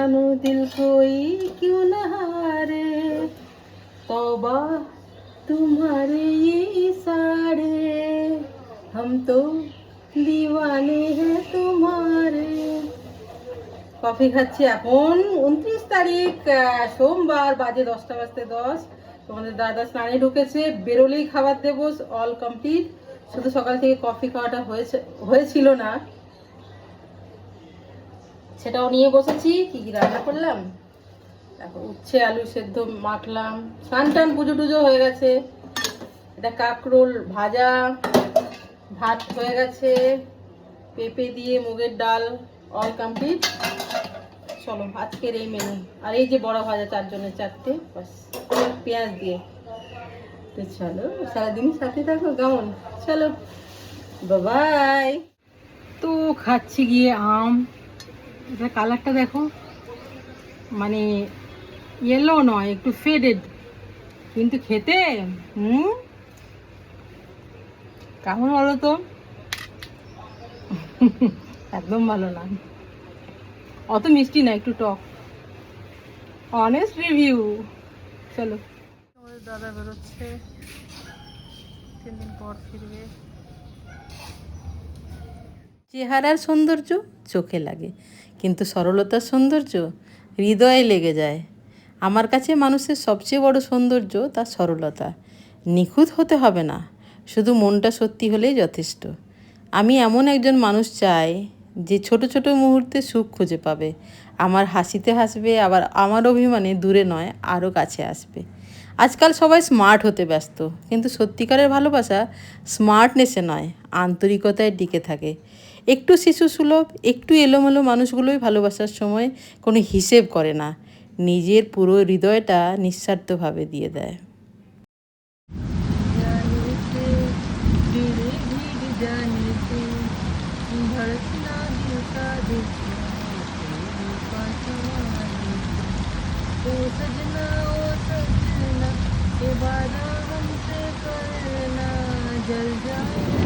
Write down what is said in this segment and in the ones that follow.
जानो दिल कोई क्यों न हारे, तौबा तुम्हारे ये इशारे, हम तो दीवाने हैं तुम्हारे। কফি খাচ্ছি এখন 29 তারিখ সোমবার, বাজে 10টা বাজতে 10। তোমাদের দাদা স্নানে ঢুকেছে, বেরোলেই খাবার দেবো, অল কমপ্লিট। শুধু সকাল থেকে কফি খাওয়াটা হয়েছিল না, সেটাও নিয়ে বসেছি। কি কি রান্না করলাম দেখো, উচ্ছে আলু সেদ্ধ মাখলাম, স্নান টান পুজো টুজো হয়ে গেছে। এটা কাঁকরোল ভাজা, ভাত হয়ে গেছে, পেঁপে দিয়ে মুগের ডাল, অল কমপ্লিট। চলো আজকের এই মেনু। আর এই যে বড়া ভাজা, 4 জনের 4টে, বাস পেঁয়াজ দিয়ে। তো চলো সারাদিনই সাথে থাকো, কেমন? চলো বাই। তো খাচ্ছি গিয়ে আম। এটা কালারটা দেখো, মানে ইয়েলো নয়, একটু ফেডেড, কিন্তু খেতে কেমন বলো তো? একদম ভালো না, অত মিষ্টি না, একটু টক। Honest review. চলো, আমাদের দাদা বেরোচ্ছে, 3 দিন পর ফিরবে। চেহারার সৌন্দর্য চোখে লাগে, কিন্তু সরলতার সৌন্দর্য হৃদয়ে লেগে যায়। আমার কাছে মানুষের সবচেয়ে বড় সৌন্দর্য তার সরলতা। নিখুঁত হতে হবে না, শুধু মনটা সত্যি হলেই যথেষ্ট। আমি এমন একজন মানুষ চাই যে ছোট ছোট মুহূর্তে সুখ খুঁজে পাবে, আমার হাসিতে হাসবে, আবার আমার অভিমানে দূরে নয় আরও কাছে আসবে। আজকাল সবাই স্মার্ট হতে ব্যস্ত, কিন্তু সত্যিকারের ভালোবাসা স্মার্টনেসে নয়, আন্তরিকতায় টিকে থাকে। একটু শিশু সুলভ, একটু এলোমেলো মানুষগুলোই ভালোবাসার সময় কোনো হিসেব করে না, নিজের পুরো হৃদয়টা নিঃস্বার্থভাবে দিয়ে দেয়। जल जाए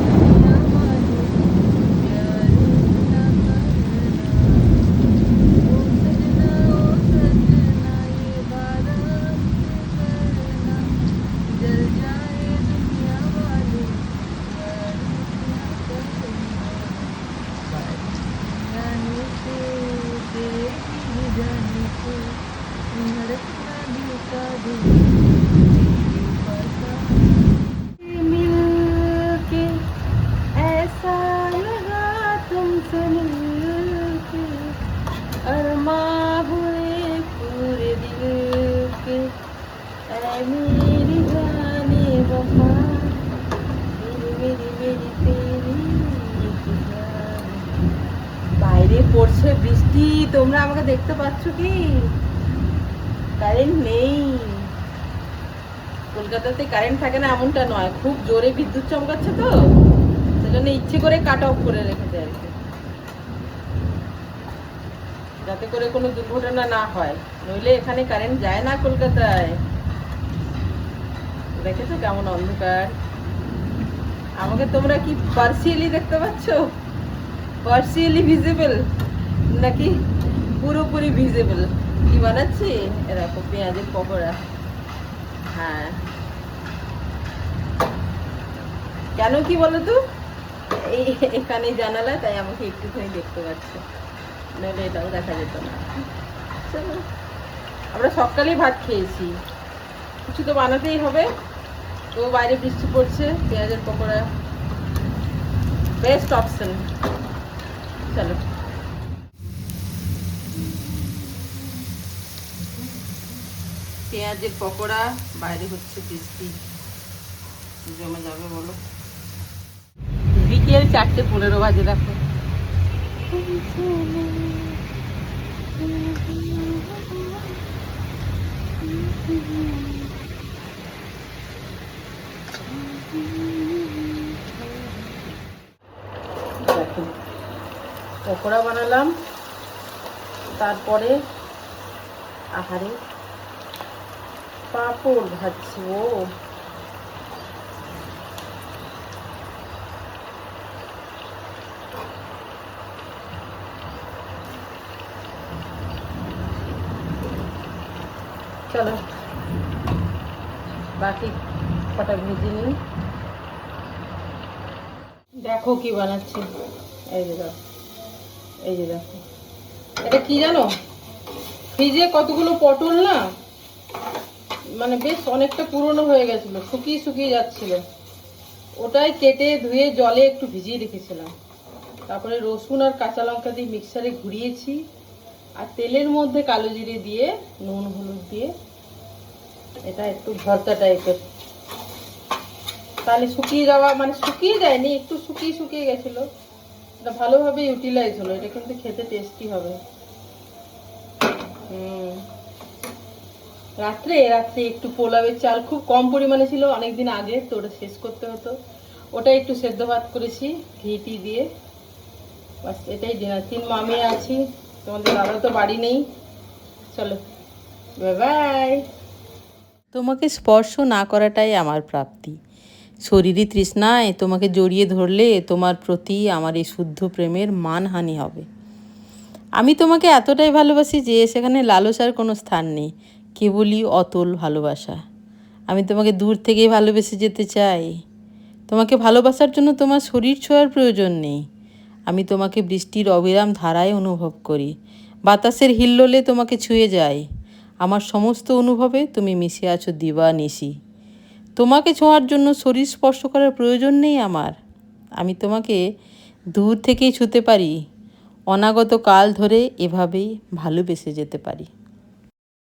বাইরে পড়ছে বৃষ্টি, তোমরা আমাকে দেখতে পাচ্ছ কি? কারেন্ট নেই। কলকাতাতে কারেন্ট থাকে না এমনটা নয়, খুব জোরে বিদ্যুৎ চমকাচ্ছে, তো সেজন্য ইচ্ছে করে কাট অফ করে রেখেছে আর কি, যাতে করে কোনো দুর্ঘটনা না হয়। নইলে এখানে কারেন্ট যায় না কলকাতায়। দেখেছো কেমন অন্ধকার? আমাকে তোমরা কি পার্সিয়ালি দেখতে পাচ্ছ? পার্সিয়ালি ভিজিবল নাকি পুরোপুরি ভিজিবল? কি বানাচ্ছি এরকম পেঁয়াজের পকোড়া। হ্যাঁ, কেন কি বলো তো, এই এখানে জানালা, তাই আমাকে একটুখানি দেখতে পাচ্ছে, নইলে এটাও দেখা যেত না। চলো, আমরা সকালেই ভাত খেয়েছি, কিছু তো বানাতেই হবে। তো বাইরে বৃষ্টি পড়ছে, পেঁয়াজের পকোড়া বেস্ট অপশন। চলো, পেঁয়াজের পকোড়া, বাইরে হচ্ছে বৃষ্টি, জমে যাবে বলো। বিকেল 4:15 বাজে, দেখো। দেখো, পকোড়া বানালাম, তারপরে আহারে পাঁপড় ভাজছি। ও চলো বাকি কটা ভেজে নিই। দেখো কি বানাচ্ছি, এই যে দেখো, এই যে দেখো, এটা কি জানো, ফ্রিজে কতগুলো পটল না, মানে বেশ অনেকটা পুরনো হয়ে গেছিলো, শুকিয়ে শুকিয়ে যাচ্ছিল, ওটাই কেটে ধুয়ে জলে একটু ভিজিয়ে রেখেছিলাম। তারপরে রসুন আর কাঁচা লঙ্কা দিয়ে মিক্সারে ঘুরিয়েছি, আর তেলের মধ্যে কালো জিরে দিয়ে নুন হলুদ দিয়ে এটা একটু ভর্তা টাইপের, তাহলে শুকিয়ে যাওয়া, মানে শুকিয়ে যায়নি, একটু শুকিয়ে শুকিয়ে গেছিলো, এটা ভালোভাবে ইউটিলাইজ হলো। এটা কিন্তু খেতে টেস্টি হবে। রাত্রে রাত্রে একটু পোলাওয়ের চাল খুব কম পরিমাণে ছিল অনেকদিন আগে, তো ওটা শেষ করতে হতো, ওটা একটু সেদ্ধ ভাত করেছি ঘি দিয়ে, বাস এটাই ডিনার। 3 মামে আছি, তোমাদের দাদা তো বাড়ি নেই। চলো বাই বাই। তোমাকে স্পর্শ না করাটাই আমার প্রাপ্তি। শরীরী তৃষ্ণায় তোমাকে জড়িয়ে ধরলে তোমার প্রতি আমার এই শুদ্ধ প্রেমের মানহানি হবে। আমি তোমাকে এতটাই ভালোবাসি যে সেখানে লালসার কোনো স্থান নেই, কেবলই অতল ভালোবাসা। আমি তোমাকে দূর থেকেই ভালোবেসে যেতে চাই। তোমাকে ভালোবাসার জন্য তোমার শরীর ছোঁয়ার প্রয়োজন নেই। আমি তোমাকে বৃষ্টির অবিরাম ধারায় অনুভব করি, বাতাসের হিল্লোলে তোমাকে ছুঁয়ে যায়। আমার সমস্ত অনুভবে তুমি মিশে আছো দিবানিশি। তোমাকে ছোঁয়ার জন্য শরীর স্পর্শ করার প্রয়োজন নেই আমার। আমি তোমাকে দূর থেকেই ছুঁতে পারি, অনাগত কাল ধরে এভাবেই ভালোবেসে যেতে পারি।